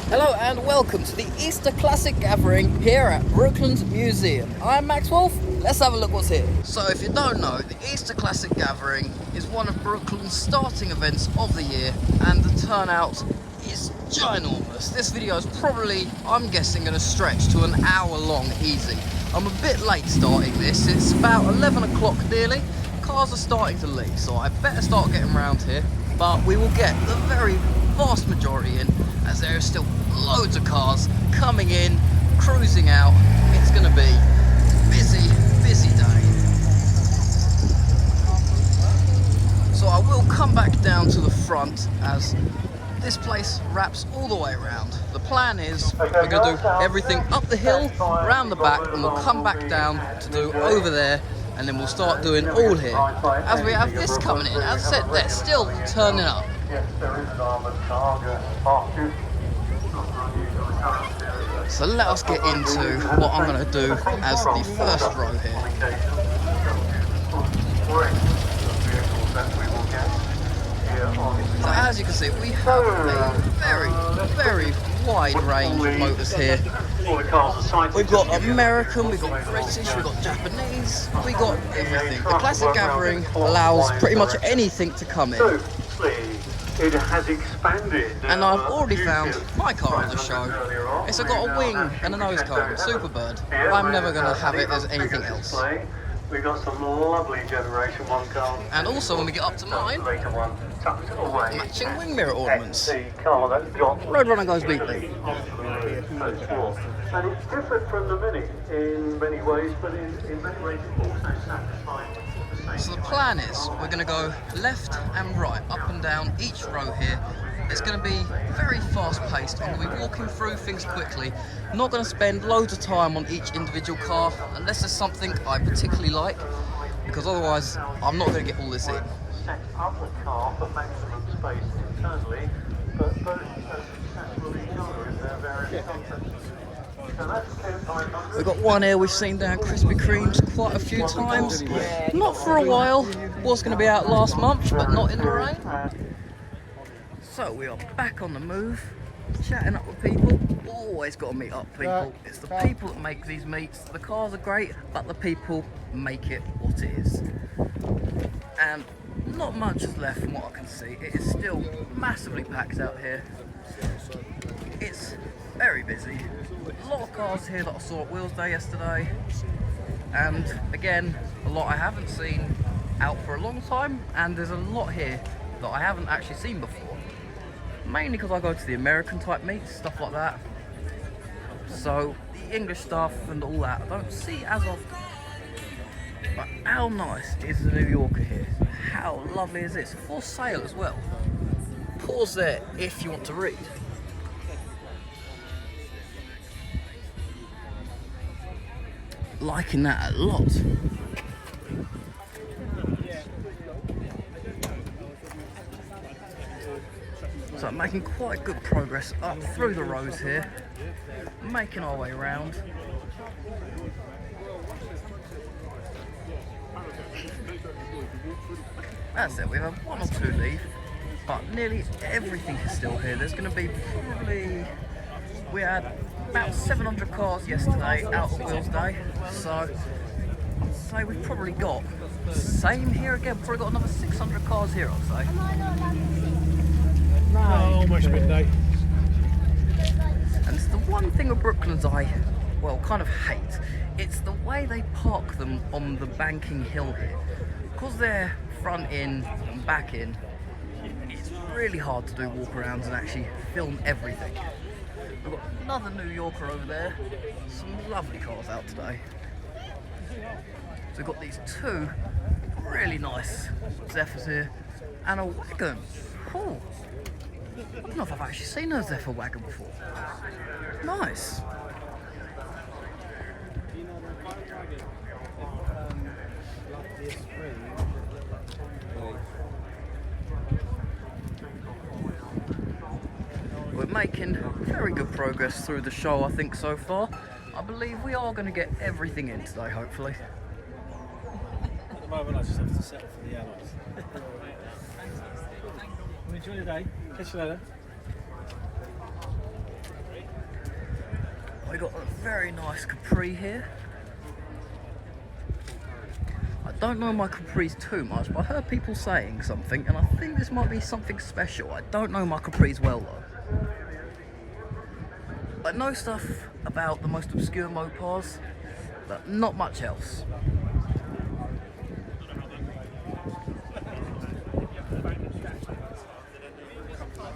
Hello and welcome to the Easter Classic Gathering here at Brooklands Museum. I'm Max Wolf, let's have a look what's here. So if you don't know, the Easter Classic Gathering is one of Brooklands' starting events of the year and the turnout is ginormous. This video is probably, I'm guessing, going to stretch to an hour long easy. I'm a bit late starting this, it's about 11 o'clock nearly. Cars are starting to leave, so I better start getting around here, but we will get the very vast majority in, as there are still loads of cars coming in, cruising out. It's going to be busy day. So I will come back down to the front as this place wraps all the way around. The plan is we're going to do everything up the hill, around the back, and we'll come back down to do over there, and then we'll start doing all here. As we have this coming in, as I said, they're still turning up. Yes, there is an armoured car parked. So let us get into what I'm going to do as the first row here. So as you can see, we have a very wide range of motors here. We've got American, we've got British, we've got Japanese, we've got everything. The Classic Gathering allows pretty much anything to come in. It has expanded. And I've already found my car on the show. It's got a wing and a nose cone, Superbird. I'm never going to have it as anything else. We've got some lovely Generation 1 cars. And also when we get up to mine, matching wing mirror ornaments. Roadrunner goes beatly. And it's different from the Mini in many ways, but in many ways it's also satisfying. So the plan is we're going to go left and right, up and down each row here. It's going to be very fast paced. I'm going to be walking through things quickly. I'm not going to spend loads of time on each individual car unless there's something I particularly like, because otherwise I'm not going to get all this in. Set up the car for maximum space internally, but both successful each other in their various contexts. We've got one here we've seen down Krispy Kreme's quite a few times. Not for a while. Was going to be out last month, but not in the rain. So we are back on the move, chatting up with people. Always got to meet up people. It's the people that make these meets. The cars are great, but the people make it what it is. And not much is left from what I can see. It is still massively packed out here. It's very busy. A lot of cars here that I saw at Wheels Day yesterday, and again, a lot I haven't seen out for a long time, and there's a lot here that I haven't actually seen before, mainly because I go to the American type meets, stuff like that, so the English stuff and all that I don't see as often. But how nice is the New Yorker here? How lovely is this? For sale as well. Pause there if you want to read. Liking that a lot. So I'm making quite good progress up through the rows here, making our way around. That's it, we have one or two leave, but nearly everything is still here. There's going to be probably, we had about 700 cars yesterday out of Wheels Day, so I'd say we've probably got the same here again. We've probably got another 600 cars here, I'd say. No, almost midday. And it's the one thing with Brooklands I, well, kind of hate. It's the way they park them on the banking hill here. Because they're front in and back in, it's really hard to do walk-arounds and actually film everything. We've got another New Yorker over there. Some lovely cars out today. So we've got these two really nice Zephyrs here and a wagon. Oh, I don't know if I've actually seen a Zephyr wagon before. Nice. We're making very good progress through the show, I think, so far. I believe we are going to get everything in today, hopefully. At the moment, I just have to settle for the allies. Enjoy the day. Catch you later. We got a very nice Capri here. I don't know my Capris too much, but I heard people saying something, and I think this might be something special. I don't know my Capris well though. I know stuff about the most obscure Mopars, but not much else.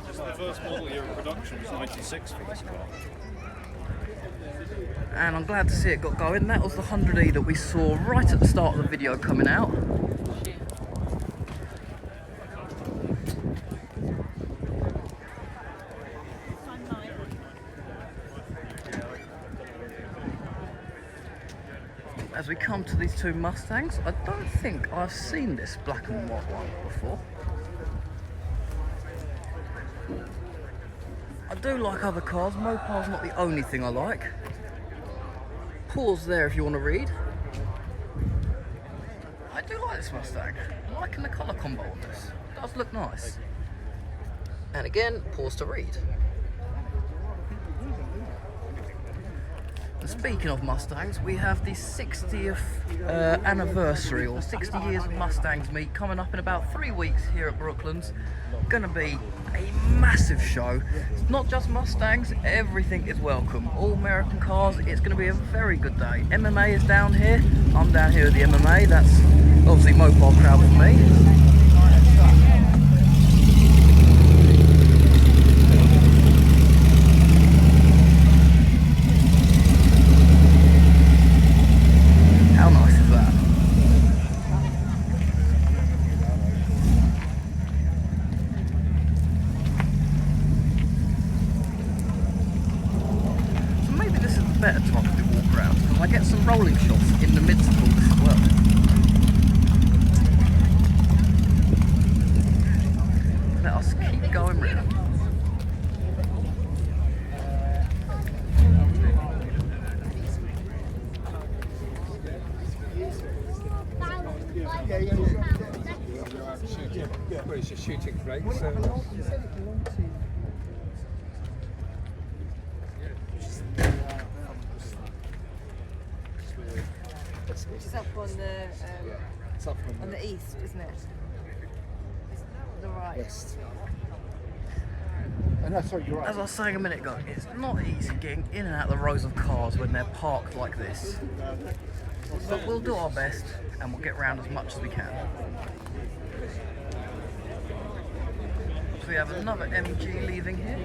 Just the first model year of production was 96 for this car. And I'm glad to see it got going. That was the 100E that we saw right at the start of the video coming out. As we come to these two Mustangs, I don't think I've seen this black and white one before. I do like other cars. Mopar's not the only thing I like. Pause there if you want to read. I do like this Mustang. I'm liking the colour combo on this. It does look nice. And again, pause to read. And speaking of Mustangs, we have the 60th anniversary, or 60 years of Mustangs meet, coming up in about 3 weeks here at Brooklands. Gonna be a massive show. It's not just Mustangs, everything is welcome. All American cars, it's gonna be a very good day. MMA is down here. I'm down here with the MMA. That's obviously Mopar crowd with me. How nice is that? So maybe this is the better time to do walk around, because I get some rolling shots in the midst of all this as well. Let us keep going round. Well, it's just shooting brakes. Which is up on the east, isn't it? The right. West. And that's what you're right. As I was saying a minute ago, it's not easy getting in and out of the rows of cars when they're parked like this. But we'll do our best and we'll get around as much as we can. So we have another MG leaving here.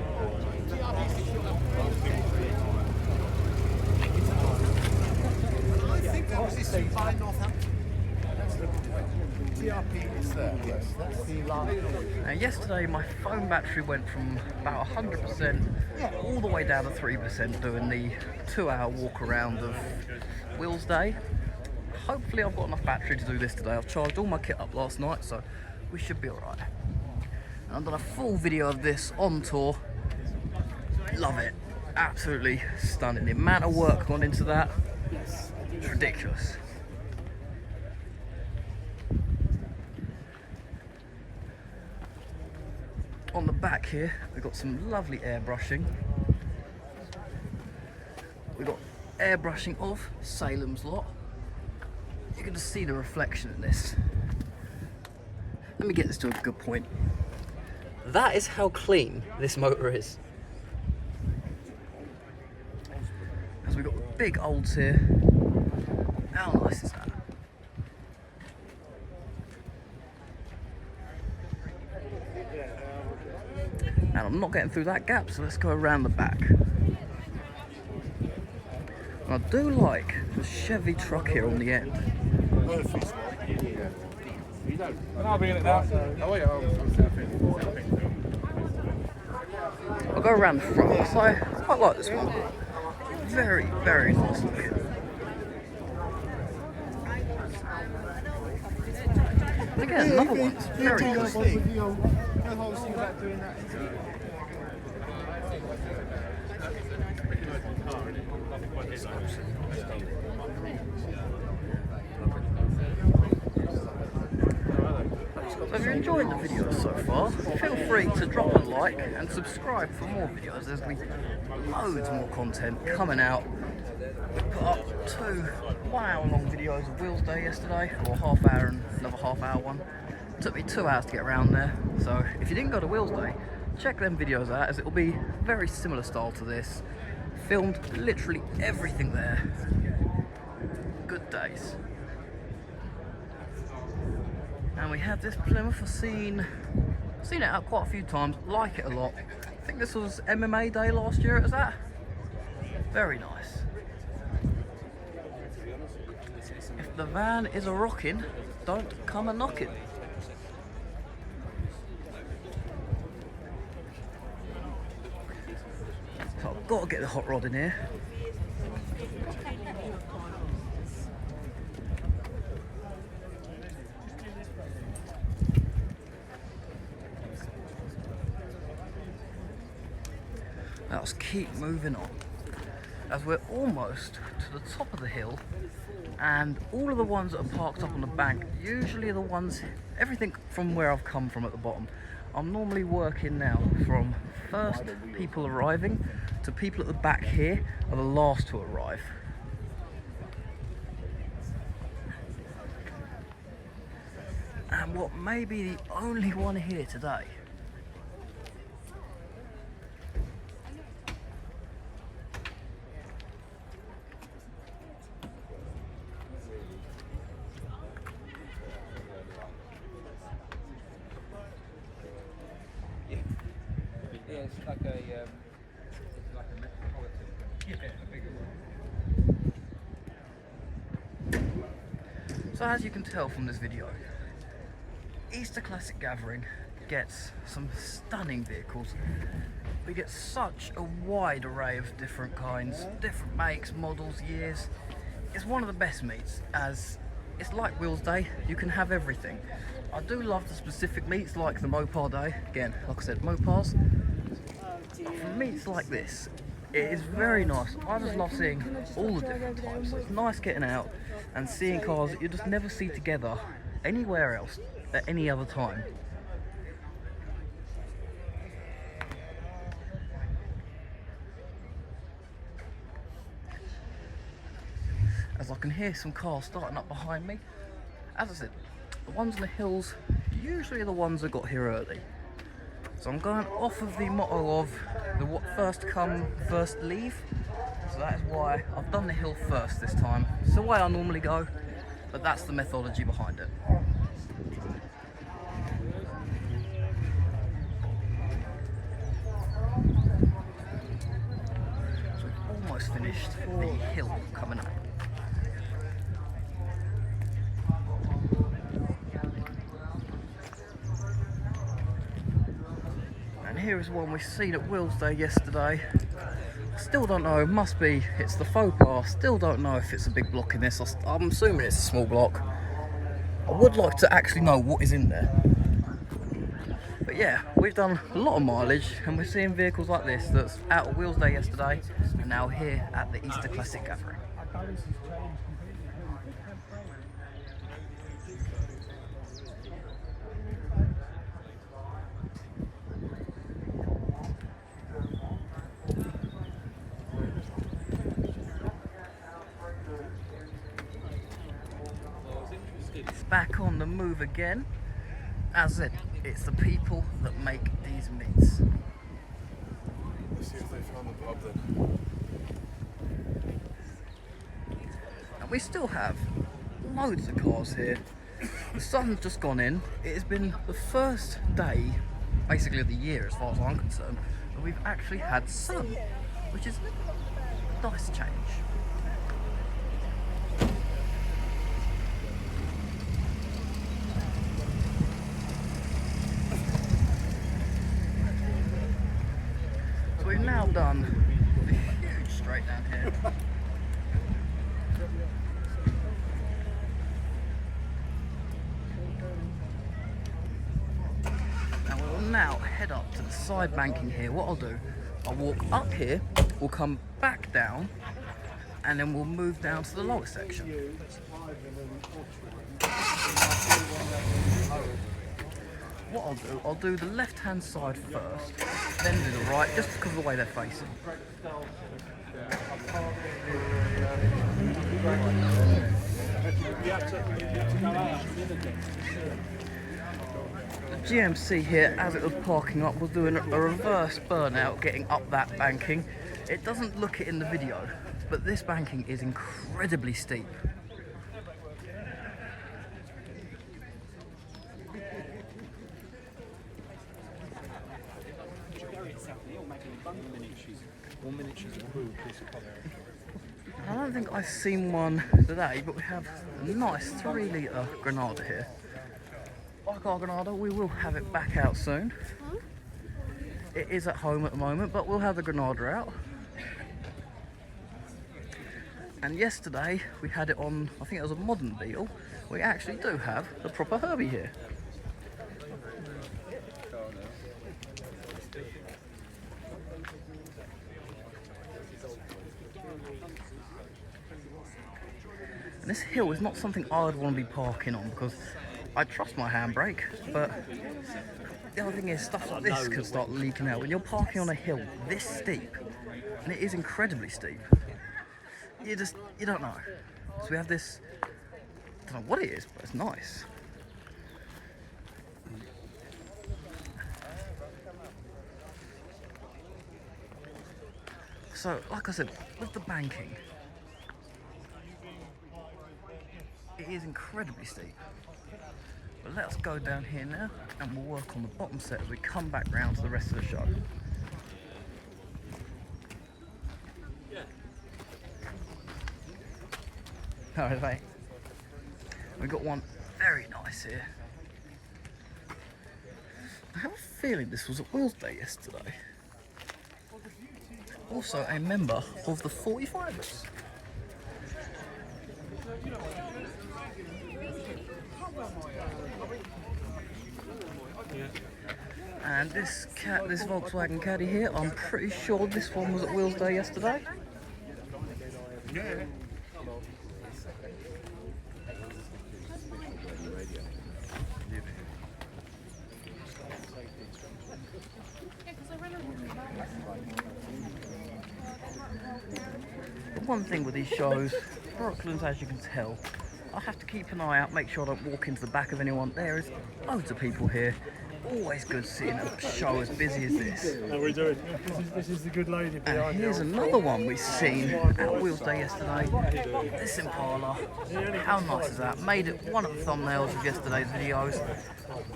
Now yesterday my phone battery went from about 100% all the way down to 3% doing the 2-hour walk around of Will's Day. Hopefully I've got enough battery to do this today. I've charged all my kit up last night, so we should be alright. And I've done a full video of this on tour. Love it. Absolutely stunning. The amount of work gone into that, it's ridiculous. On the back here, we've got some lovely airbrushing. We've got airbrushing of Salem's lot. You can just see the reflection in this. Let me get this to a good point. That is how clean this motor is. As we've got big olds here. How nice is that? And I'm not getting through that gap, so let's go around the back. And I do like the Chevy truck here on the end. I'll be in it now. I'll go around the front, so I quite like this one. Very, very nice looking. Again, another one. It's very good. So if you're enjoying enjoyed the video so far, feel free to drop a like and subscribe for more videos. There's going to be loads more content coming out. We put up 2 1-hour-long videos of Wheels Day yesterday, or half hour and another half-hour one. It took me 2 hours to get around there, so if you didn't go to Wheels Day, check them videos out, as it will be very similar style to this. Filmed literally everything there. Good days. And we had this Plymouth. I've seen it out quite a few times, like it a lot. I think this was MMA Day last year, it was that. Very nice. If the van is a rockin', don't come a knockin'. So I've got to get the hot rod in here. Let's keep moving on, as we're almost to the top of the hill, and all of the ones that are parked up on the bank, usually the ones, everything from where I've come from at the bottom. I'm normally working now from first people arriving to people at the back here are the last to arrive. And what may be the only one here today. Yeah, it's like a metropolitan. Yeah, a bigger one. So as you can tell from this video, Easter Classic Gathering gets some stunning vehicles. We get such a wide array of different kinds, different makes, models, years. It's one of the best meets, as it's like Wheels Day, you can have everything. I do love the specific meets like the Mopar Day. Again, like I said, Mopars. For meets like this, it is very nice. I just love seeing all the different types. It's nice getting out and seeing cars that you just never see together anywhere else at any other time. As I can hear some cars starting up behind me. As I said, the ones on the hills usually are the ones that got here early. So I'm going off of the motto of the first come, first leave. So that is why I've done the hill first this time. It's the way I normally go, but that's the methodology behind it. So we've almost finished the hill coming up. Here is one we've seen at Wheels Day yesterday. Still don't know, must be, it's the faux pas. Still don't know if it's a big block in this. I'm assuming it's a small block. I would like to actually know what is in there. But yeah, we've done a lot of mileage and we're seeing vehicles like this that's out at Wheels Day yesterday and now here at the Easter Classic Gathering. Back on the move again. As I said, it's the people that make these meets. Let's see if they found the pub then. And we still have loads of cars here. The sun's just gone in. It has been the first day, basically of the year as far as I'm concerned, that we've actually had sun, which is a nice change. We've now done a huge straight down here. And we'll now head up to the side banking here. What I'll do, I'll walk up here, we'll come back down, and then we'll move down to the lower section. what I'll do the left-hand side first, then do the right, just because of the way they're facing. The GMC here, as it was parking up, was doing a reverse burnout getting up that banking. It doesn't look it in the video, but this banking is incredibly steep. I don't think I've seen one today, but we have a nice 3-litre Granada here. Like our Granada, we will have it back out soon. It is at home at the moment, but we'll have the Granada out. And yesterday we had it on, I think it was a modern deal. We actually do have the proper Herbie here. And this hill is not something I would want to be parking on because I trust my handbrake, but the other thing is stuff like this can start leaking out. When you're parking on a hill this steep, and it is incredibly steep, you don't know. So we have this, I don't know what it is, but it's nice. So, like I said, with the banking, it is incredibly steep. But let's go down here now and we'll work on the bottom set as we come back round to the rest of the show. Alright, mate. We've got one very nice here. I have a feeling this was at Will's Day yesterday. Also a member of the 45ers. And this Volkswagen Caddy here, I'm pretty sure this one was at Will's Day yesterday. Yeah. The one thing with these shows, Brooklands, as you can tell, I have to keep an eye out, make sure I don't walk into the back of anyone. There is loads of people here. Always good seeing a show as busy as this. How are we doing? This is the good lady behind And here's another one we've seen at Wheels Day yesterday. This Impala. How nice is that? Made it one of the thumbnails of yesterday's videos.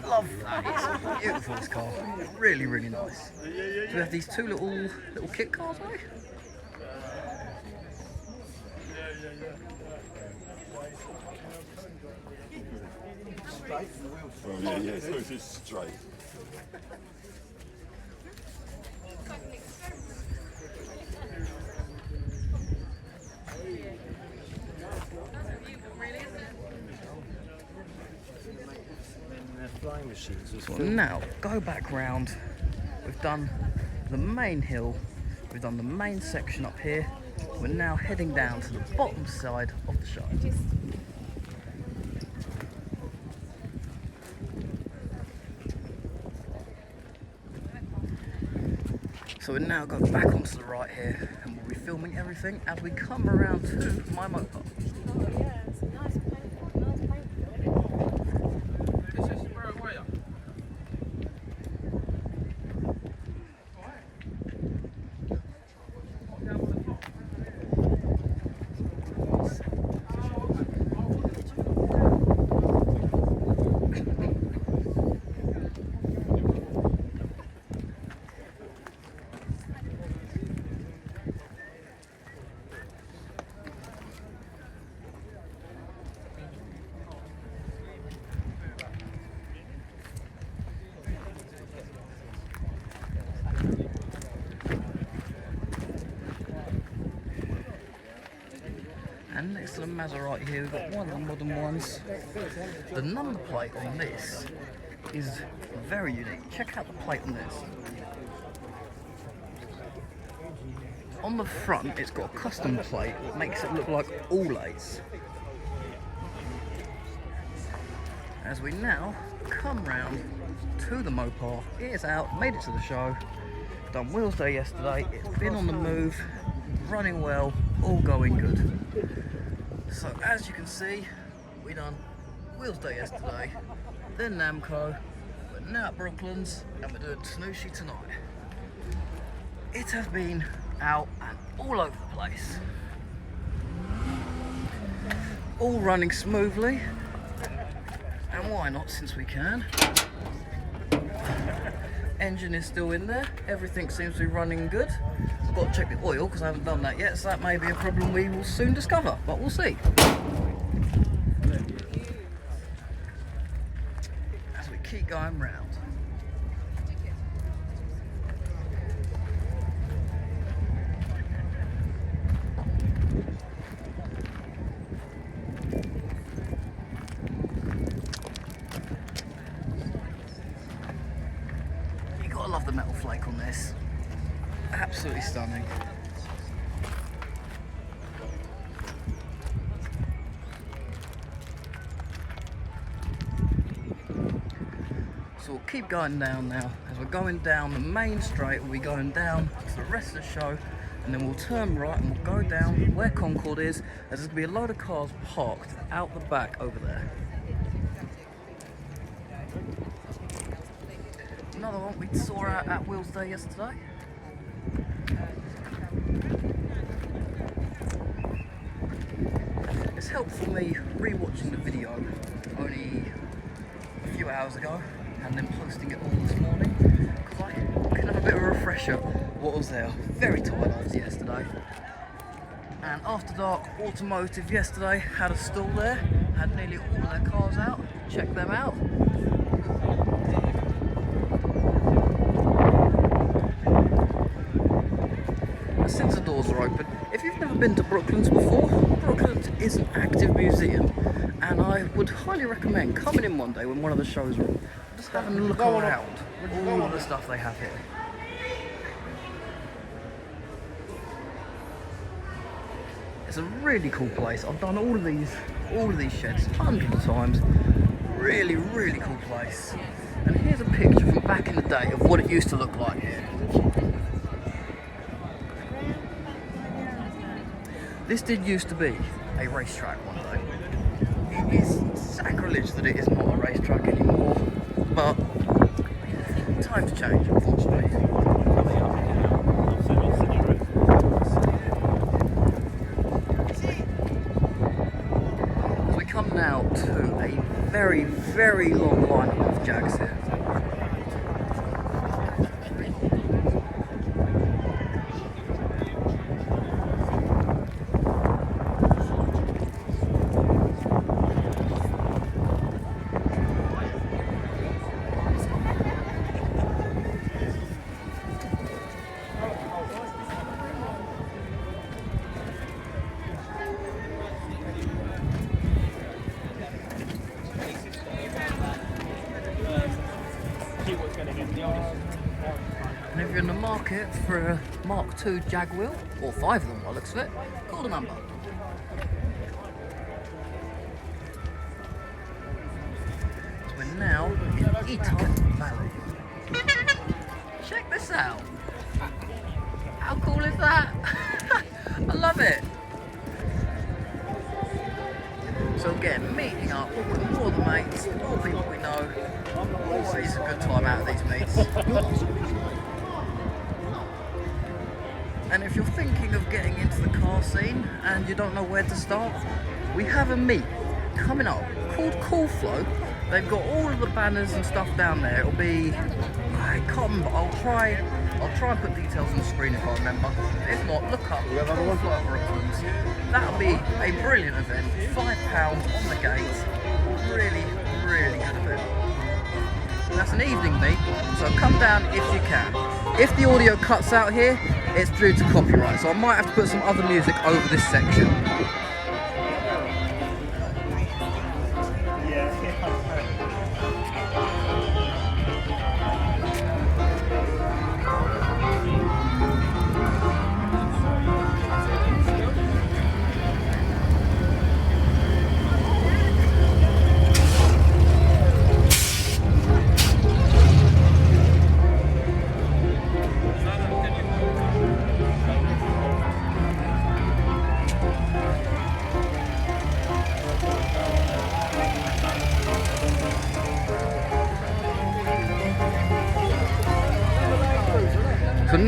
Love that. It's beautiful, this car. Really, really nice. So we have these two little kit cars, right? Oh, yeah, so it's just straight. flying machines as So now, go back round. We've done the main hill, we've done the main section up here. We're now heading down to the bottom side of the show. So we're now going back onto the right here and we'll be filming everything as we come around to my moped. Oh yeah, it's a nice paint. Nice paint. And next to the Maserati here, we've got one of the modern ones. The number plate on this is very unique. Check out the plate on this. On the front, it's got a custom plate that makes it look like all eights. As we now come round to the Mopar. It is out, made it to the show. Done Wheels Day yesterday. It's been on the move, running well, all going good. So as you can see, we done Wheels Day yesterday, then Namco, we're now at Brooklands, and we're doing Tanushi tonight. It has been out and all over the place. All running smoothly, and why not since we can. Engine is still in there, everything seems to be running good. I've got to check the oil because I haven't done that yet, so that may be a problem we will soon discover, but we'll see. As we keep going round. I love the metal flake on this. Absolutely stunning. So we'll keep going down now. As we're going down the main straight, we'll be going down to the rest of the show, and then we'll turn right and we'll go down where Concord is. There's going to be a load of cars parked out the back over there. Another one we saw out at Wheels Day yesterday. It's helpful me re-watching the video only a few hours ago and then posting it all this morning because I can have a bit of a refresher what was there. Very tired after yesterday. And After Dark Automotive yesterday had a stall there, had nearly all of their cars out. Check them out. Since the doors are open, if you've never been to Brooklands before, Brooklands is an active museum, and I would highly recommend coming in one day when one of the shows are on, just having a look around all of the stuff they have here. It's a really cool place. I've done all of these sheds hundreds of times. Really, really cool place. And here's a picture from back in the day of what it used to look like here. This did used to be a racetrack one day. It is sacrilege that it is not a racetrack anymore, but times change, unfortunately. So we come now to a very, very long lineup of Jags here. And if you're in the market for a Mark II Jag wheel, or 5 of them by the looks of it, call the number. So we're now in Eton Valley. Check this out. How cool is that? I love it. So again, meeting up with all the mates, all the people we know. Always a good time out of these meets. And if you're thinking of getting into the car scene and you don't know where to start, we have a meet coming up called Cool Flow. They've got all of the banners and stuff down there. It'll be, I can't remember, I'll try and put details on the screen if I remember. If not, look up Cool Flow Brooklands. That'll be a brilliant event, £5 on the gate. Really, really good event. That's an evening meet, so come down if you can. If the audio cuts out here, it's due to copyright, so I might have to put some other music over this section.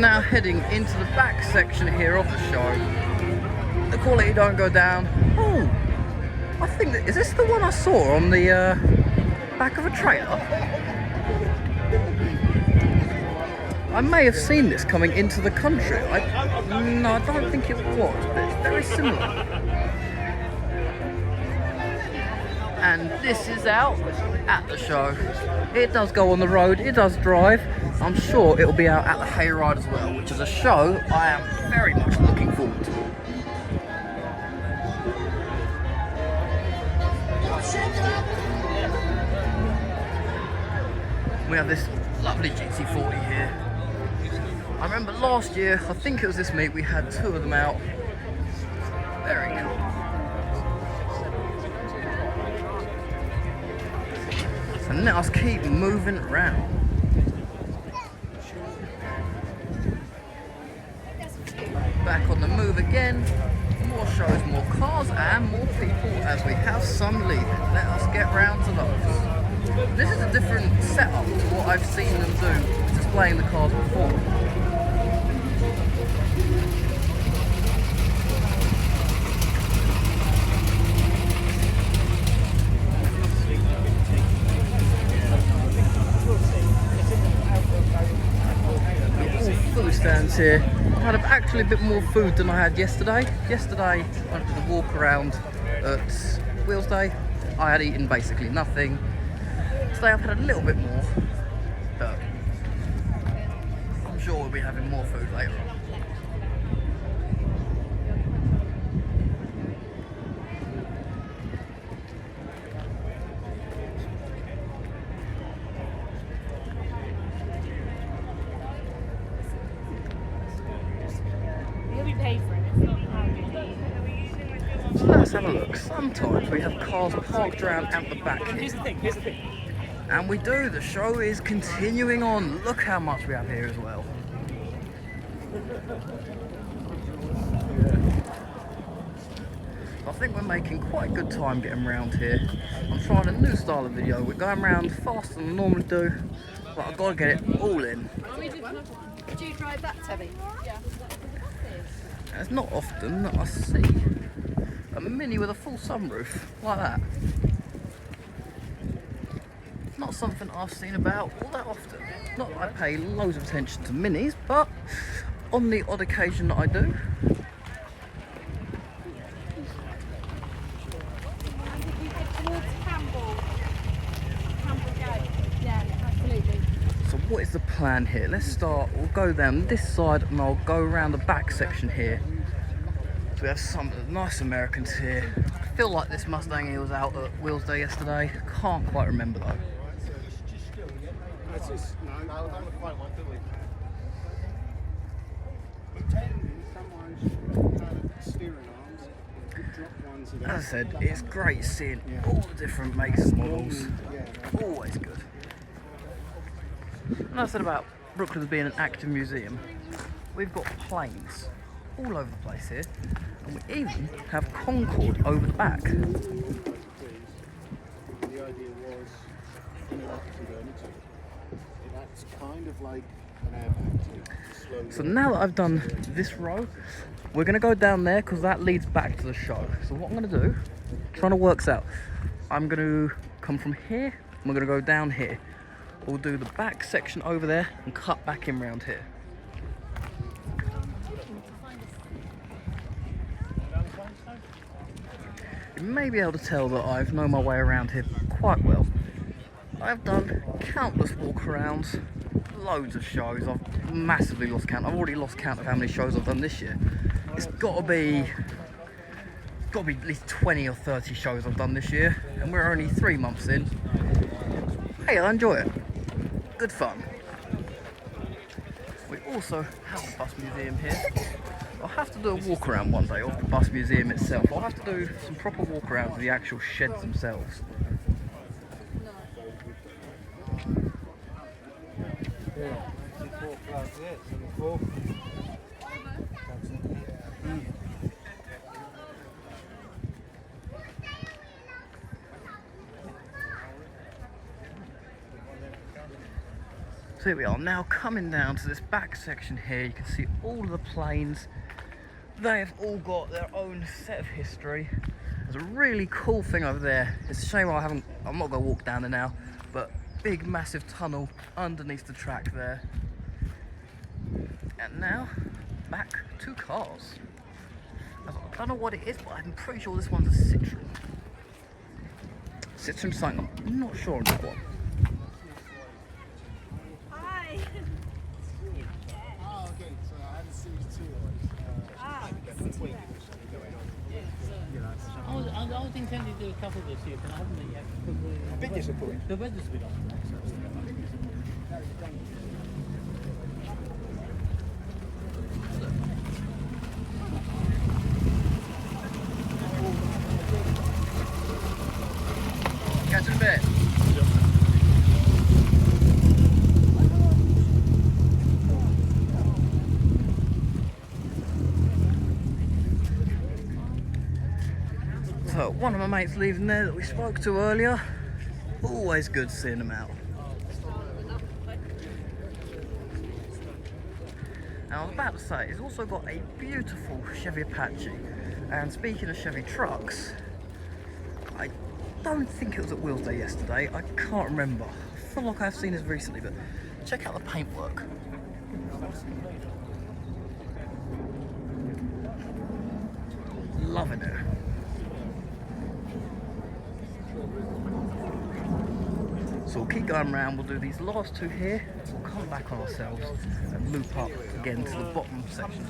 now heading into the back section here of the show. The quality don't go down. Oh, I think that, is this the one I saw on the back of a trailer? I may have seen this coming into the country. No, I don't think it was, but it's very similar. And this is out at the show. It does go on the road, it does drive. I'm sure it'll be out at the Hayride as well, which is a show I am very much looking forward to. We have this lovely GT40 here. I remember last year, I think it was this meet, we had 2 of them out. Very cool. So now let's keep moving around. Back on the move again. More shows, more cars, and more people as we have some leaving. Let us get round to those. This is a different setup to what I've seen them do displaying the cars before. Food stands here. I had actually a bit more food than I had yesterday. Yesterday I did a walk around at Wheels Day. I had eaten basically nothing. Today I've had a little bit more, but I'm sure we'll be having more food later on. So let's have a look. Sometimes we have cars parked around at the back here. Here's the thing. And we do. The show is continuing on. Look how much we have here as well. I think we're making quite good time getting around here. I'm trying a new style of video. We're going around faster than I normally do, but I've got to get it all in. Do you drive that, Tebby? Yeah. It's not often that I see a Mini with a full sunroof like that. It's not something I've seen about all that often. Not that I pay loads of attention to Minis, but on the odd occasion that I do. So what is the plan here? Let's start, we'll go down this side and I'll go around the back section here. So we have some of the nice Americans here. I feel like this Mustang here was out at Wheels Day yesterday. Can't quite remember though. As I said, it's great seeing all the different makes and models. Always good. And I said about Brooklands being an active museum, we've got planes all over the place here, and we even have Concorde over the back. The idea was, it acts kind of like an airbag to slow. So now that I've done this row, we're going to go down there because that leads back to the show. So what I'm going to do, trying to work this out, I'm going to come from here and we're going to go down here. We'll do the back section over there and cut back in round here. You may be able to tell that I've known my way around here quite well. I've done countless walk-arounds, loads of shows. I've massively lost count. I've already lost count of how many shows I've done this year. It's got to be at least 20 or 30 shows I've done this year, and we're only 3 months in. Hey, I enjoy it. Good fun. We also have a bus museum here. I'll have to do a walk around one day of the bus museum itself. I'll have to do some proper walk arounds of the actual sheds themselves. So here we are now coming down to this back section here. You can see all of the planes. They have all got their own set of history. There's a really cool thing over there. It's a shame I'm not going to walk down there now, but big massive tunnel underneath the track there. And now back to cars. I don't know what it is, but I'm pretty sure this one's a Citroen. Citroen something, I'm not sure on that one. Hi. Oh, okay. So I haven't seen you too. I was intending to do a couple this year, but I haven't yet. Big disappointment. The weather's been off. Catch you in a bit. So one of my mates leaving there that we spoke to earlier. Always good seeing them out. Now I was about to say, he's also got a beautiful Chevy Apache. And speaking of Chevy trucks, I don't think it was at Wheels Day yesterday. I can't remember. I feel like I've seen this recently, but check out the paintwork. Loving it. So we'll keep going around, we'll do these last two here, we'll come back on ourselves and loop up again to the bottom section.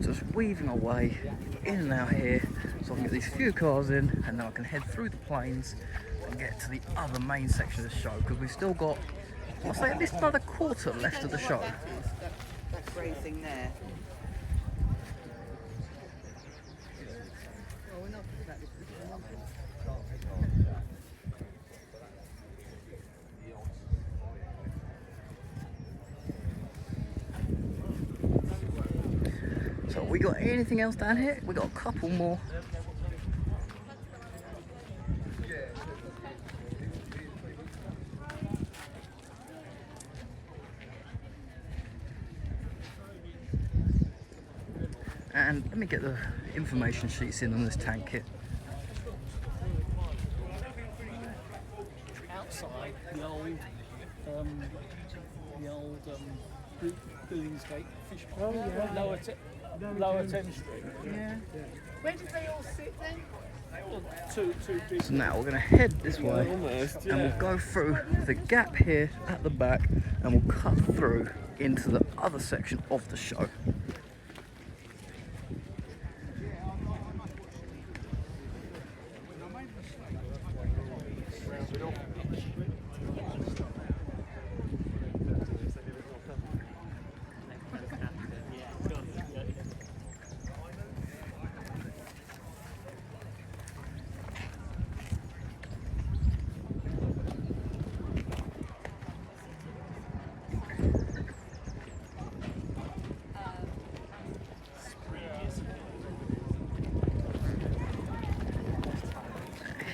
Just weaving our way in and out here so I can get these few cars in, and then I can head through the plains and get to the other main section of the show, because we've still got, I'll say, at least another quarter left of the show. That grey thing there. So we got anything else down here? We got a couple more. And let me get the information sheets in on this tank kit. Outside the old Billingsgate fish pond. Lower 10th Street. Yeah. Where did they all sit then? Two big. So now we're going to head this way, Almost, and we'll go through the gap here at the back, and we'll cut through into the other section of the show.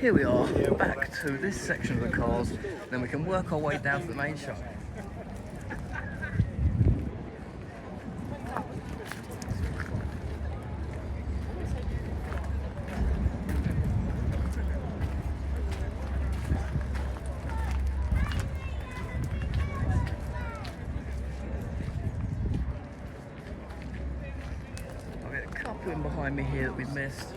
Here we are, back to this section of the cars, then we can work our way down to the main show. I've got a couple in behind me here that we've missed.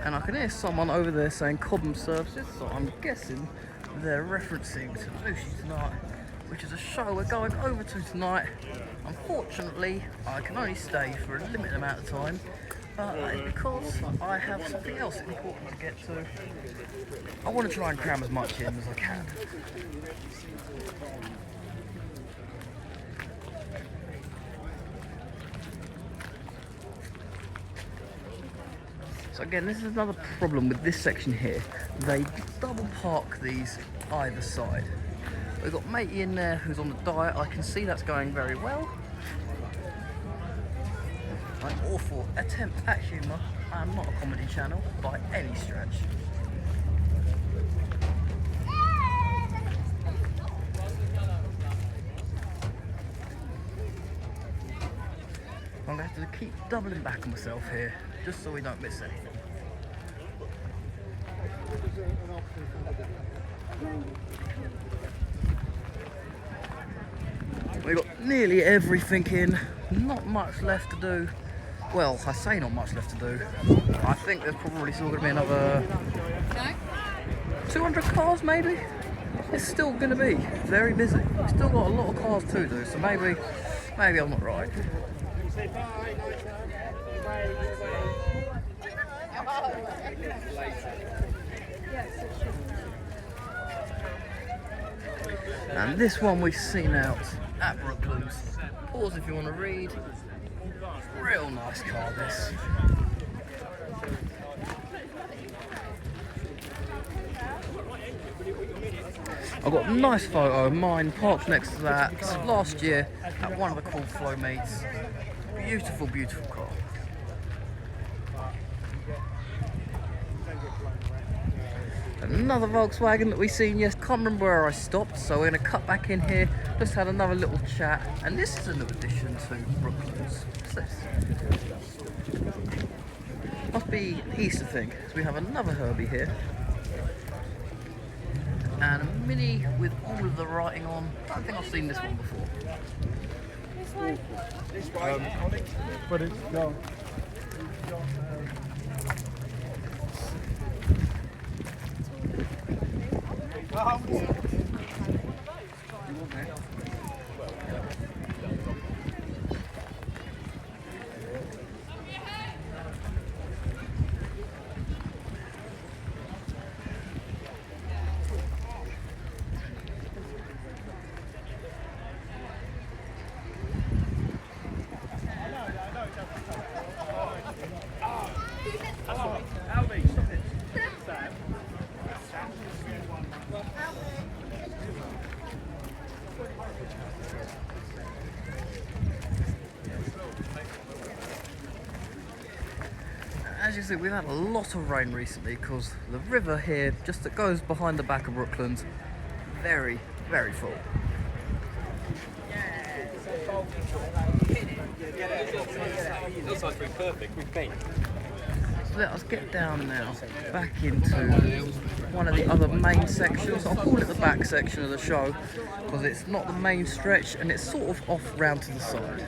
And I can hear someone over there saying Cobham Services, so I'm guessing they're referencing to Lucy Tonight, which is a show we're going over to tonight. Unfortunately, I can only stay for a limited amount of time, Because I have something else important to get to, I want to try and cram as much in as I can. So again, this is another problem with this section here. They double park these either side. We've got Matey in there who's on the diet. I can see that's going very well. An awful attempt at humour. I'm not a comedy channel by any stretch. I'm going to have to keep doubling back on myself here, just so we don't miss anything. We've got nearly everything in, not much left to do. Well, I say not much left to do. I think there's probably still going to be another 200 cars maybe. It's still going to be very busy. We've still got a lot of cars to do, so maybe I'm not right. And this one we've seen out at Brooklands. Pause if you want to read. Real nice car, this. I've got a nice photo of mine parked next to that last year at one of the cool flow meets. Beautiful, beautiful car. Another Volkswagen that we've seen, yes, can't remember where I stopped, so we're going to cut back in here, just had another little chat, and this is a new addition to Brooklands. What's this? Must be an Easter thing, so we have another Herbie here. And a Mini with all of the writing on. I don't think I've seen this one before. This way. But it's gone. As you see, we've had a lot of rain recently because the river here, just that goes behind the back of Brooklands, very, very full. Looks like we're perfect. We've been. So let us get down now, back into one of the other main sections. I'll call it the back section of the show because it's not the main stretch and it's sort of off round to the side.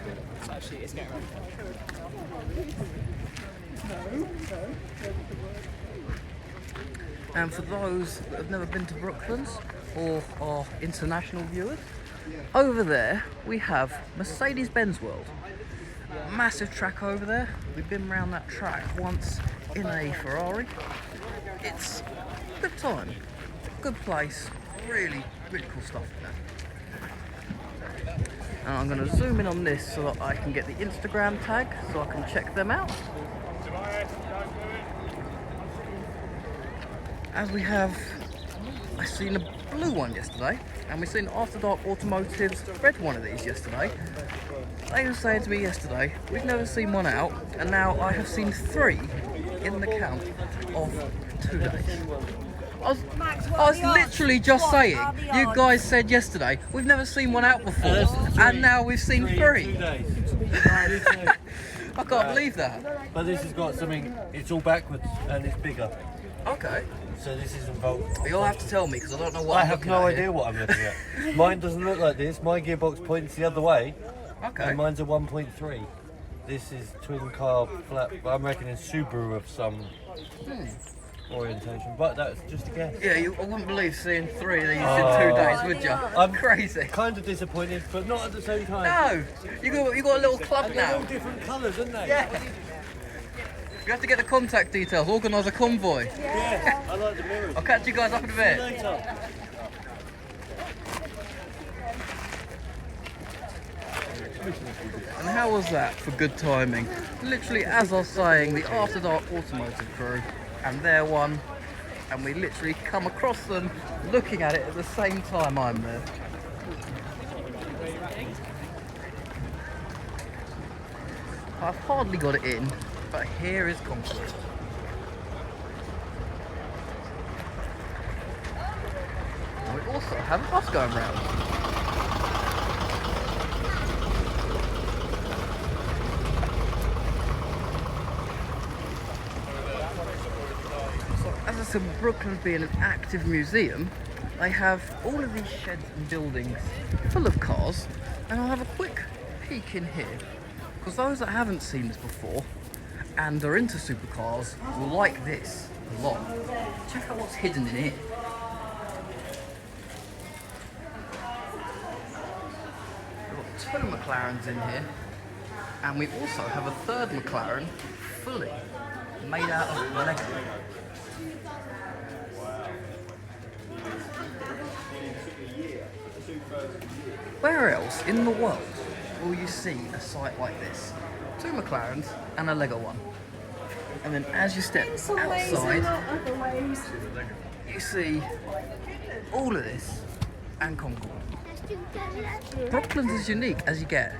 And for those that have never been to Brooklands or are international viewers, over there we have Mercedes-Benz World. Massive track over there. We've been around that track once in a Ferrari. It's a good time, good place, really, really cool stuff there. And I'm going to zoom in on this so that I can get the Instagram tag so I can check them out. As we have, I seen a blue one yesterday, and we've seen After Dark Automotive's red one of these yesterday. They were saying to me yesterday, we've never seen one out, and now I have seen 3 in the count of 2 days. I was literally just saying, you guys said yesterday, we've never seen one out before, and now we've seen 3. I can't believe that. But this has got something, it's all backwards and it's bigger. Okay. So this is involved. You'll have to tell me because I don't know what I I'm have looking no at idea here. what I'm looking at. Mine doesn't look like this. My gearbox points the other way. Okay. And mine's a 1.3. This is twin carb flat, but I'm reckoning Subaru of some orientation. But that's just a guess. Yeah, I wouldn't believe seeing 3 of these in 2 days, would you? I'm crazy. Kind of disappointed, but not at the same time. No, you got a little club And they're now. all different colours, aren't they? Yeah. We have to get the contact details, organise a convoy. Yeah, I like the mirrors. I'll catch you guys up in a bit. Later. And how was that for good timing? Literally, as I was saying, the After Dark Automotive crew and their one, and we literally come across them looking at it at the same time I'm there. I've hardly got it in, but here is Concord. And we also have a bus going round. As I said, Brooklyn being an active museum, they have all of these sheds and buildings full of cars, and I'll have a quick peek in here, because those that haven't seen this before and are into supercars will like this a lot. Check out what's hidden in here. We've got 2 McLarens in here, and we also have a 3rd McLaren fully made out of Lego. Where else in the world will you see a site like this? 2 McLarens and a Lego one. And then as you step outside, you see all of this and Concord. Brooklands is unique as you get.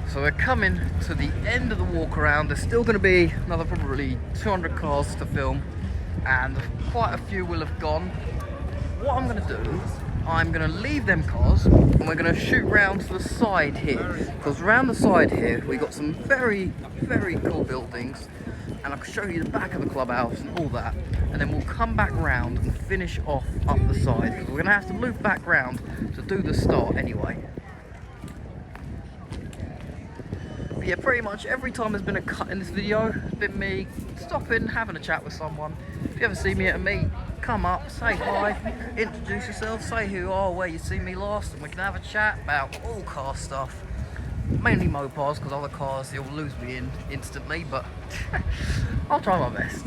So we're coming to the end of the walk around. There's still going to be another probably 200 cars to film, and quite a few will have gone. What I'm going to do, I'm going to leave them cars and we're going to shoot round to the side here, because around the side here we got some very, very cool buildings, and I can show you the back of the clubhouse and all that, and then we'll come back round and finish off up the side, because we're going to have to loop back round to do the start anyway. But yeah, pretty much every time there's been a cut in this video, it's been me stopping, having a chat with someone. If you ever see me at a meet, come up, say hi, introduce yourself, say who you are, where you see me last, and we can have a chat about all car stuff. Mainly Mopars, because other cars you'll lose me in instantly, but I'll try my best.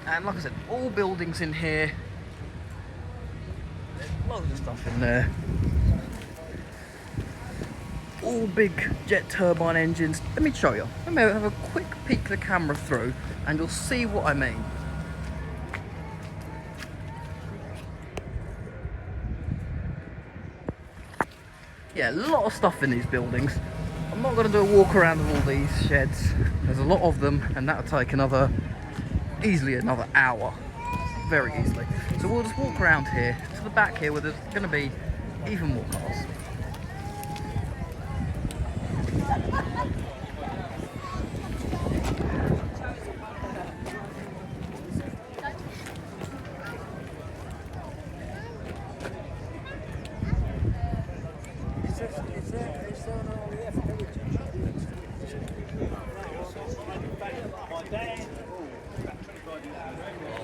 And like I said, all buildings in here, there's loads of stuff in there. All big jet turbine engines. Let me show you. Let me have a quick peek the camera through and you'll see what I mean. Yeah, a lot of stuff in these buildings. I'm not going to do a walk around of all these sheds. There's a lot of them, and that'll take easily another hour. Very easily. So we'll just walk around here to the back here where there's going to be even more cars.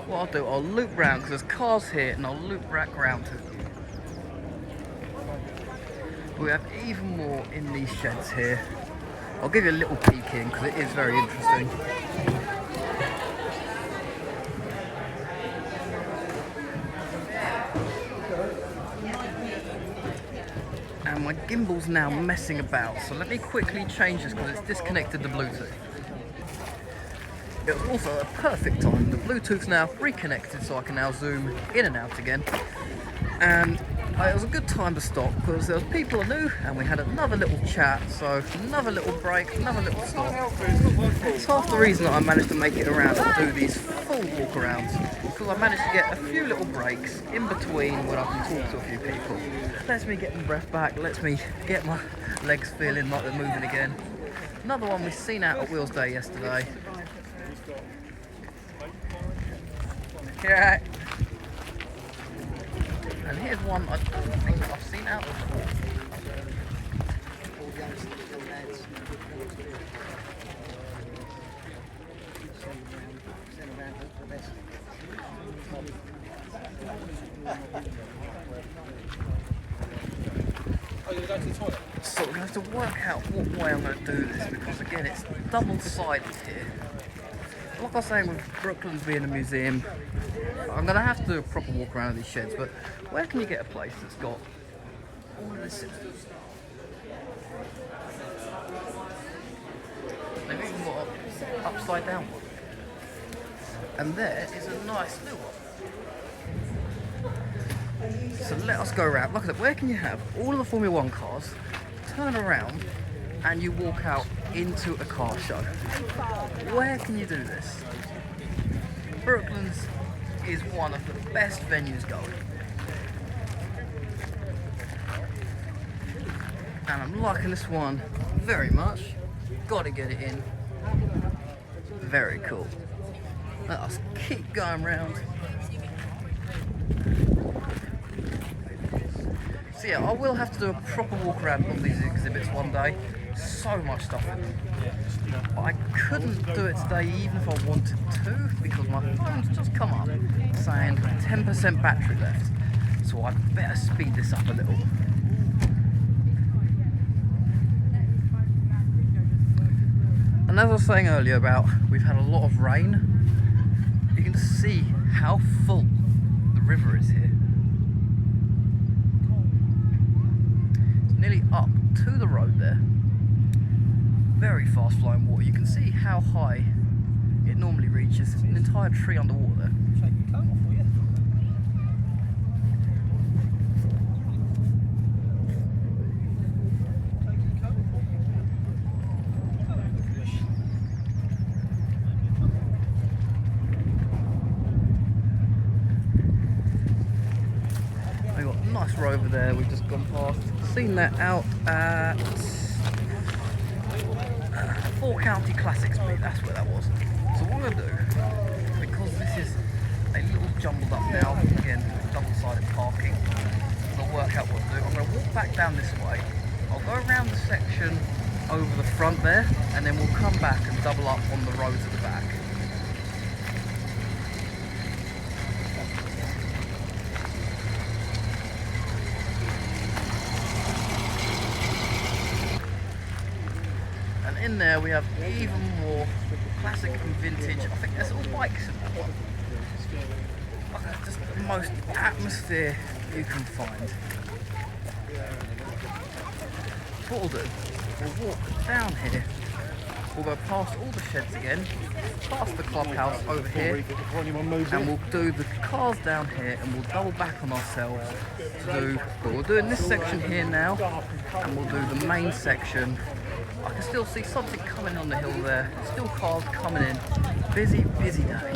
What I'll do, I'll loop round because there's cars here, and I'll loop back round to them. We have even more in these sheds here. I'll give you a little peek in because it is very interesting. And my gimbal's now messing about, so let me quickly change this because it's disconnected the Bluetooth. It was also a perfect time. The Bluetooth's now reconnected, so I can now zoom in and out again. And it was a good time to stop because there was people I knew, and we had another little chat. So another little break, another little stop. It's half the reason that I managed to make it around and do these full walk-arounds, because I managed to get a few little breaks in between when I can talk to a few people. Lets me get my breath back, lets me get my legs feeling like they're moving again. Another one we've seen out at Wheels Day yesterday. Yeah. And here's one I don't think I've seen out before. So we're going to have to work out what way I'm going to do this, because again it's double-sided here. Like I was saying, with Brooklands being a museum, I'm going to have to do a proper walk around these sheds, but where can you get a place that's got all of this in it? They've even got an upside down one. And there is a nice new one. So let us go around. Like I said, where can you have all of the Formula 1 cars, turn around, and you walk out into a car show? Where can you do this? Brooklands is one of the best venues going. And I'm liking this one very much. Gotta get it in. Very cool. Let us keep going round. So yeah, I will have to do a proper walk around on these exhibits one day. So much stuff in them. But I couldn't do it today even if I wanted to, because my phone's just come up saying 10% battery left. So I better speed this up a little. And as I was saying earlier about we've had a lot of rain, you can see how full the river is here. It's nearly up to the road there. Very fast flowing water. You can see how high it normally reaches. There's an entire tree underwater there. Take your coat off, will you? We've got a nice rover there we've just gone past. Seen that out at Four County Classics Meet, that's where that was. So what I'm going to do, because this is a little jumbled up now, again, double-sided parking, I'll work out what to do. I'm going to walk back down this way. I'll go around the section over the front there, and then we'll come back and double up on the roads at the back. In there we have even more classic and vintage. I think there's all bikes in that one. Just the most atmosphere you can find. What we'll do, we'll walk down here. We'll go past all the sheds again, past the clubhouse over here, and we'll do the cars down here, and we'll double back on ourselves to do what we're doing this section here now, and we'll do the main section. I can still see something coming on the hill there. Still cars coming in. Busy, busy day.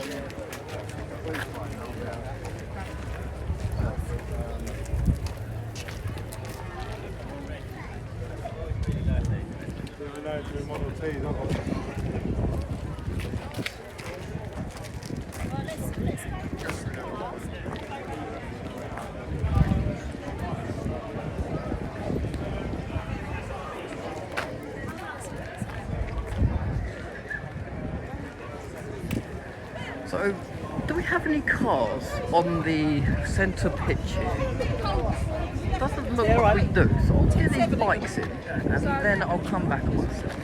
So, do we have any cars on the centre pitch here? Doesn't look like we do, so I'll get these bikes in and then I'll come back on myself.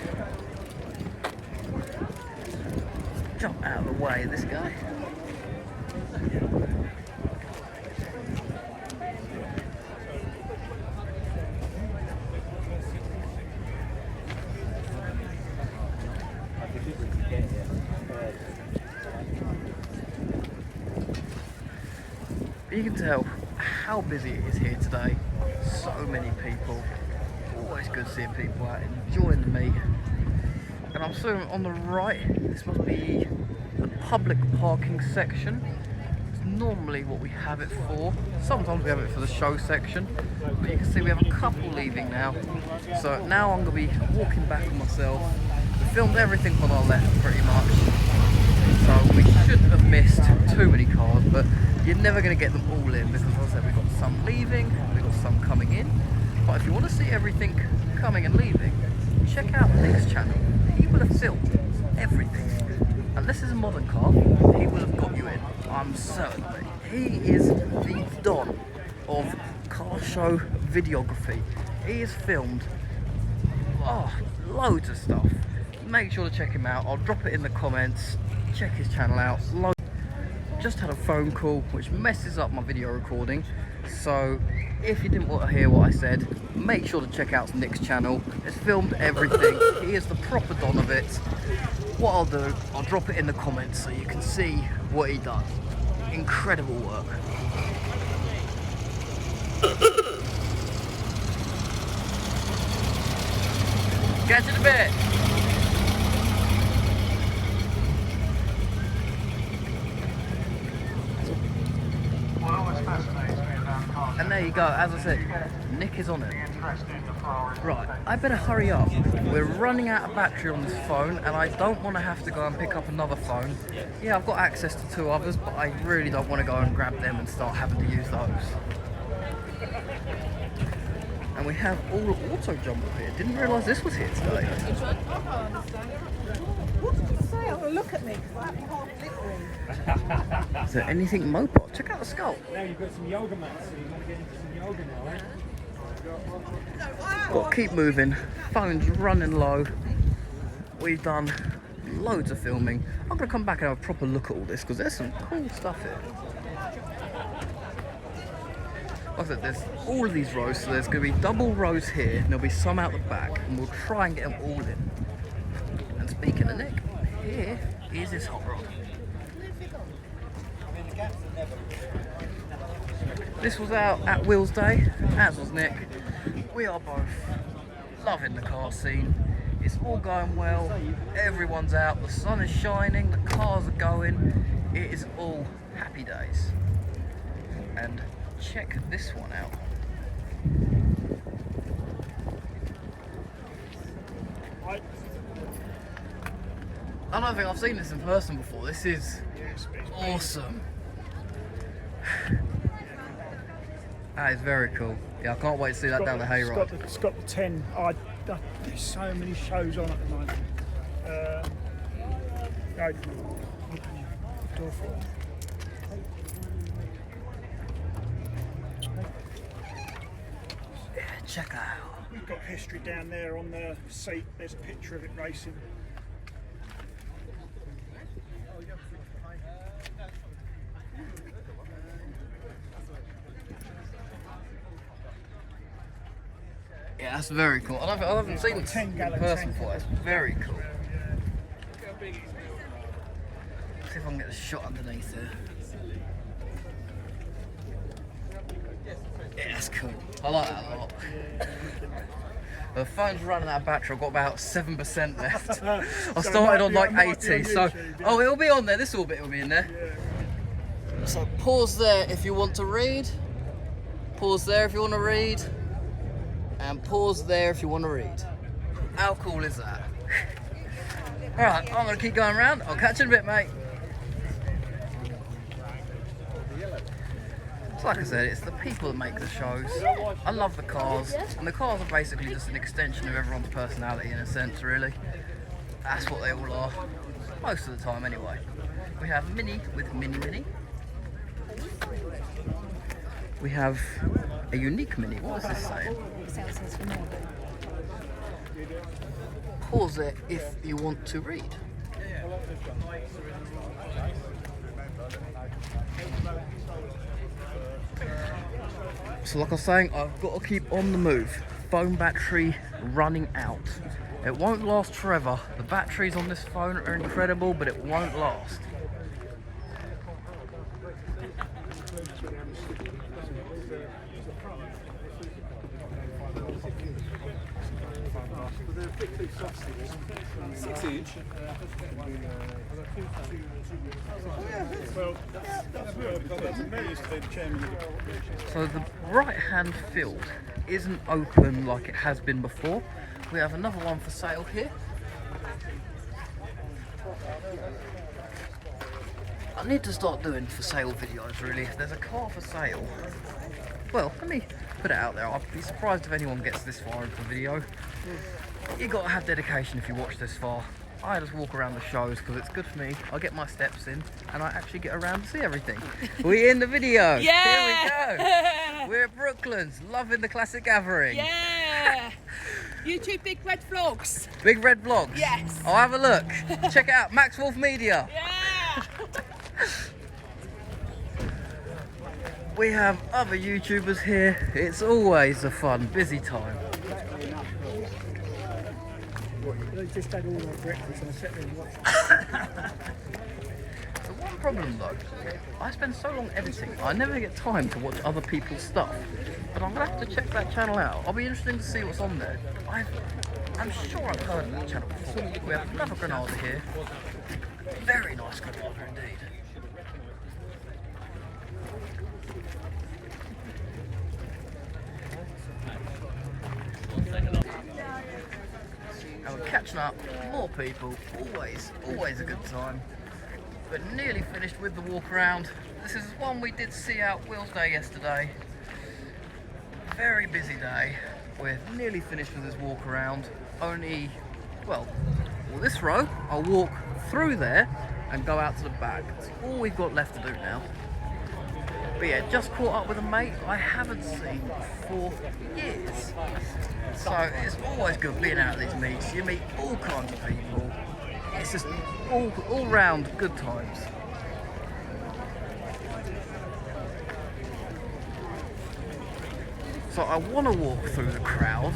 Jump out of the way of this guy. You can tell how busy it is here today. So many people. Always good seeing people out enjoying the meet. And I'm assuming on the right, this must be the public parking section. It's normally what we have it for. Sometimes we have it for the show section. But you can see we have a couple leaving now. So now I'm going to be walking back on myself. We filmed everything on our left pretty much. So we shouldn't have missed too many cars, but you're never going to get them all in because, as I said, we've got some leaving, we've got some coming in. But if you want to see everything coming and leaving, check out Nick's channel. He will have filmed everything. And this is a modern car, he will have got you in. I'm certain of it. He is the don of car car show videography. He has filmed loads of stuff. Make sure to check him out. I'll drop it in the comments. Check his channel out. Just had a phone call which messes up my video recording, so if you didn't want to hear what I said, make sure to check out Nick's channel. It's filmed everything. He is the proper don of it. What I'll do, I'll drop it in the comments so you can see what he does. Incredible work. Catch you in a bit. And there you go, as I said, Nick is on it. Right, I better hurry up. We're running out of battery on this phone and I don't want to have to go and pick up another phone. Yeah, I've got access to 2 others, but I really don't want to go and grab them and start having to use those. And we have all auto jump up here. Didn't realise this was here today. What did you say? Oh, look at me. Is there anything Mopar? Check out the skull. Now you've got some yoga mats, so you're going to get into some yoga now, right? Got to keep moving. Phone's running low. We've done loads of filming. I'm going to come back and have a proper look at all this because there's some cool stuff here. Like I said, there's all of these rows, so there's going to be double rows here, and there'll be some out the back, and we'll try and get them all in. And speaking of Nick, here is his hot rod. This was out at Will's Day, as was Nick. We are both loving the car scene. It's all going well, everyone's out, the sun is shining, the cars are going. It is all happy days. And check this one out. I don't think I've seen this in person before. This is awesome. That is very cool. Yeah, I can't wait to see that down the hayride. It's got the 10. There's so many shows on at the moment. Door for it. Check that out. We've got history down there on the seat. There's a picture of it racing. Yeah, that's very cool. I haven't seen this in person before. It's very cool. See if I can get a shot underneath there. Yeah, that's cool. I like that a lot. The phone's running out of battery. I've got about 7% left. I started on like 80, so oh, it'll be on there. This little bit will be in there. So pause there if you want to read. Pause there if you want to read. And pause there if you want to read. How cool is that? Alright, I'm going to keep going around. I'll catch you in a bit, mate. So like I said, it's the people that make the shows. I love the cars. And the cars are basically just an extension of everyone's personality in a sense, really. That's what they all are. Most of the time, anyway. We have Mini with Mini Mini. We have a unique Mini. What is this saying? Pause it if you want to read. So like I was saying, I've got to keep on the move. Phone battery running out. It won't last forever. The batteries on this phone are incredible, but it won't last. So the right hand field isn't open like it has been before. We have another one for sale here. I need to start doing for sale videos really. If there's a car for sale, well, let me put it out there. I'd be surprised if anyone gets this far into the video. You gotta have dedication if you watch this far. I just walk around the shows because it's good for me. I get my steps in and I actually get around to see everything. We in the video. Yeah! Here we go. We're at Brooklands, loving the Classic Gathering. Yeah! YouTube Big Red Vlogs. Big Red Vlogs. Yes. I'll have a look. Check it out, Max Wolf Media. Yeah! We have other YouTubers here. It's always a fun, busy time. They just had all their breakfast and I sat there and watched. The one problem though, I spend so long editing, I never get time to watch other people's stuff. But I'm gonna have to check that channel out. I'll be interested to see what's on there. I'm sure I've heard of that channel before. We have another Granada here. Very nice Granada indeed. And we're catching up, more people, always a good time. We're nearly finished with the walk around. This is one we did see out Will's Day yesterday. Very busy day. We're nearly finished with this walk around. Only, well, this row, I'll walk through there and go out to the back. That's all we've got left to do now. But yeah, just caught up with a mate I haven't seen for years. So it's always good being out at these meets. You meet all kinds of people. It's just all round good times. So I want to walk through the crowd,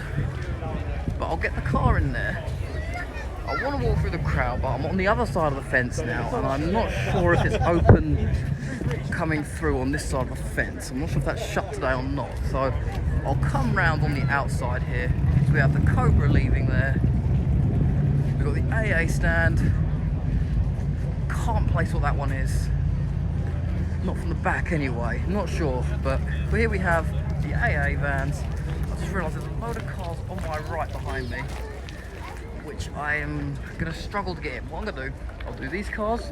but I'll get the car in there. I want to walk through the crowd, but I'm on the other side of the fence now, and I'm not sure if it's open coming through on this side of the fence. I'm not sure if that's shut today or not. So I'll come round on the outside here. So we have the Cobra leaving there. We've got the AA stand. Can't place what that one is. Not from the back anyway, not sure. But here we have the AA vans. I just realised there's a load of cars on my right behind me, which I am going to struggle to get in. What I'm going to do, I'll do these cars,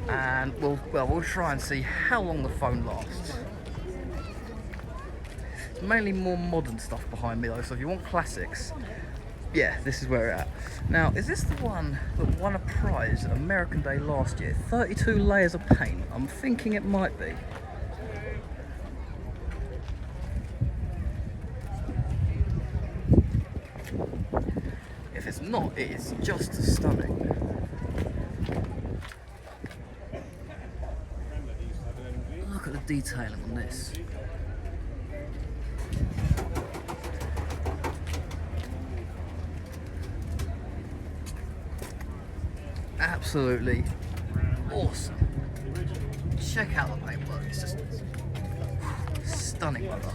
and we'll try and see how long the phone lasts. It's mainly more modern stuff behind me though, so if you want classics, yeah, this is where we're at. Now, is this the one that won a prize at American Day last year? 32 layers of paint. I'm thinking it might be. If it's not, it is just stunning. Look at the detailing on this. Absolutely awesome. Check out the paintwork, it's just stunning weather.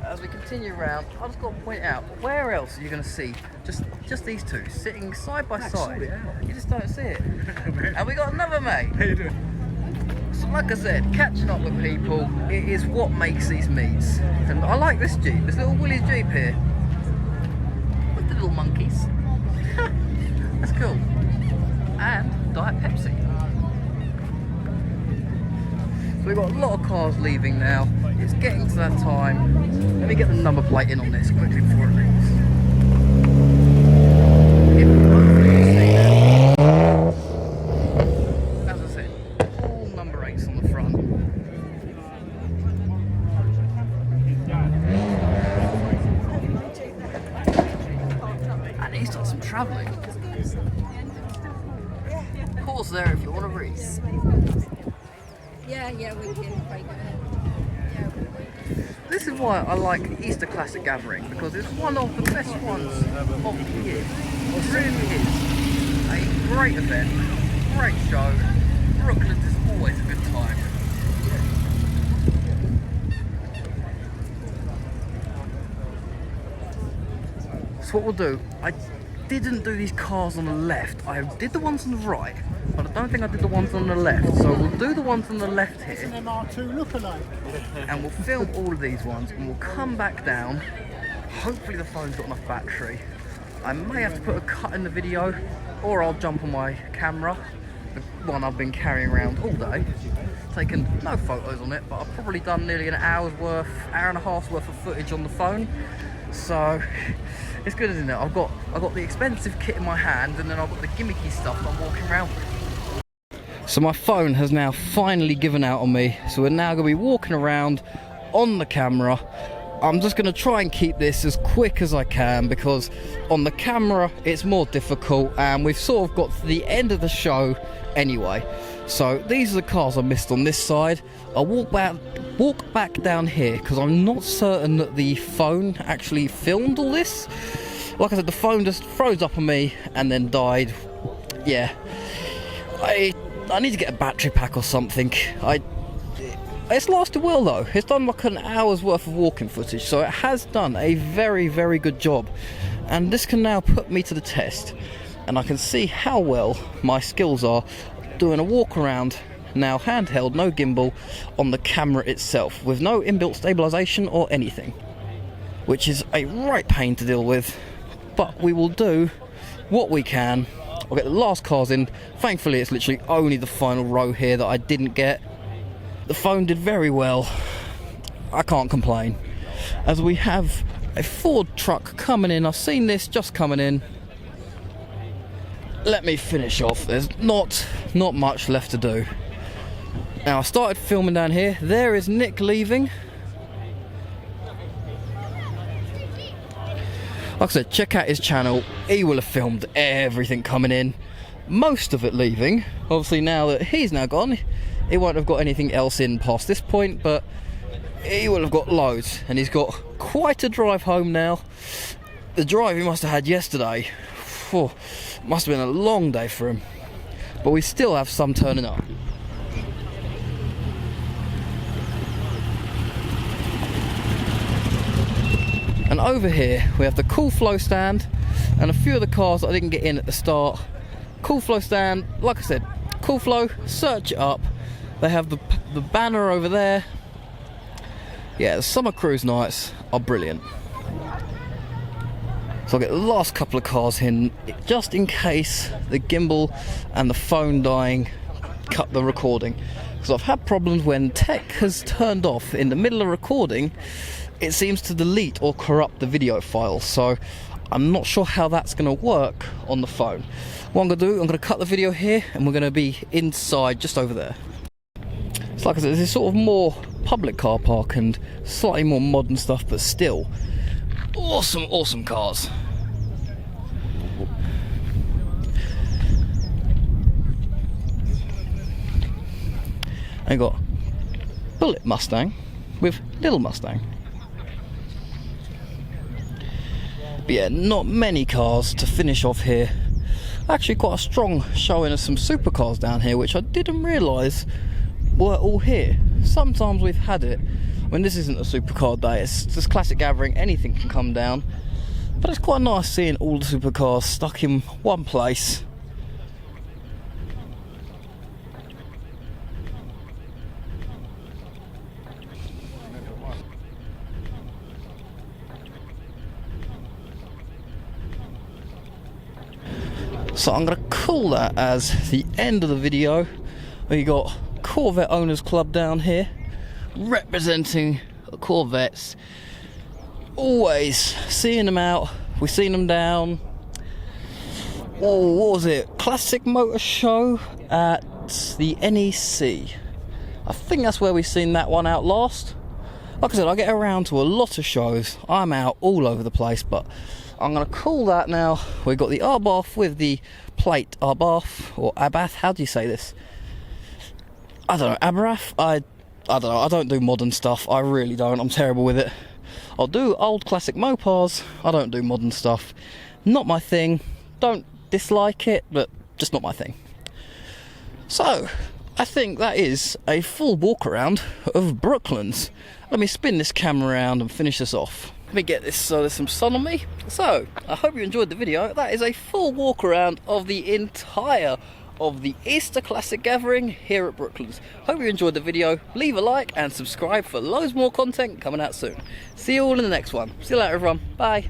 As we continue around, I've just got to point out, where else are you going to see just these two sitting side by side? You just don't see it. And we got another mate. How you doing? So like I said, catching up with people, it is what makes these meets. And I like this Jeep, this little Willys Jeep here. With the little monkeys. That's cool. And Diet Pepsi. So we've got a lot of cars leaving now. It's getting to that time. Let me get the number plate in on this quickly before it leaves. As I said, all number 8s on the front. And he's done some travelling. Pause there if you want to read. Yeah, we can break it. This is why I like Easter Classic Gathering, because it's one of the best ones of the year. It really is. A great event, great show. Brooklands is always a good time. So what we'll do, I didn't do these cars on the left. I did the ones on the right, but I don't think I did the ones on the left. So we'll do the ones on the left here. An MR2 lookalike. And we'll film all of these ones and we'll come back down. Hopefully the phone's got enough battery. I may have to put a cut in the video, or I'll jump on my camera, the one I've been carrying around all day. Taken no photos on it, but I've probably done nearly an hour and a half's worth of footage on the phone. So it's good, isn't it? I've got the expensive kit in my hand, and then I've got the gimmicky stuff I'm walking around with. So my phone has now finally given out on me, so we're now going to be walking around on the camera. I'm just going to try and keep this as quick as I can, because on the camera it's more difficult, and we've sort of got to the end of the show anyway. So these are the cars I missed on this side. I'll walk back down here, because I'm not certain that the phone actually filmed all this. Like I said, the phone just froze up on me and then died. Yeah, I need to get a battery pack or something. It's lasted well though. It's done like an hour's worth of walking footage, so it has done a very, very good job. And this can now put me to the test, and I can see how well my skills are doing a walk around, now handheld, no gimbal, on the camera itself, with no inbuilt stabilisation or anything, which is a right pain to deal with, but we will do what we can. I'll get the last cars in. Thankfully it's literally only the final row here that I didn't get. The phone did very well. I can't complain. As we have a Ford truck coming in. I've seen this just coming in. Let me finish off. There's not much left to do. Now I started filming down here. There is Nick leaving. Like I said, check out his channel. He will have filmed everything coming in. Most of it leaving. Obviously now that he's now gone, he won't have got anything else in past this point, but he will have got loads, and he's got quite a drive home now. The drive he must have had yesterday, must have been a long day for him, but we still have some turning up. And over here we have the Cool Flow stand and a few of the cars that I didn't get in at the start. Cool Flow stand, like I said, Cool Flow, search it up. They have the banner over there. Yeah, the summer cruise nights are brilliant. So I'll get the last couple of cars in, just in case the gimbal and the phone dying cut the recording. Because I've had problems when tech has turned off in the middle of recording, it seems to delete or corrupt the video file. So I'm not sure how that's going to work on the phone. What I'm going to do, I'm going to cut the video here, and we're going to be inside just over there. It's like I said, this is sort of more public car park and slightly more modern stuff, but still awesome cars. I got Bullet Mustang with Little Mustang. But yeah, not many cars to finish off here. Actually quite a strong showing of some supercars down here, which I didn't realise were all here. Sometimes we've had it when this isn't a supercar day, it's just classic gathering, anything can come down, but it's quite nice seeing all the supercars stuck in one place. So I'm going to call that as the end of the video. We got Corvette Owners Club down here, representing the Corvettes. Always seeing them out. We've seen them down. Oh, what was it? Classic Motor Show at the NEC. I think that's where we've seen that one out last. Like I said, I get around to a lot of shows. I'm out all over the place, but I'm going to call that now. We've got the Arbath with the plate Arbath, or Abath, how do you say this? I don't know, Abarath? I don't know, I don't do modern stuff, I really don't, I'm terrible with it. I'll do old classic Mopars, I don't do modern stuff. Not my thing, don't dislike it, but just not my thing. So, I think that is a full walk around of Brooklands. Let me spin this camera around and finish this off. Let me get this so there's some sun on me. So, I hope you enjoyed the video. That is a full walk around of the entire of the Easter Classic Gathering here at Brooklands. Hope you enjoyed the video. Leave a like and subscribe for loads more content coming out soon. See you all in the next one. See you later everyone. Bye.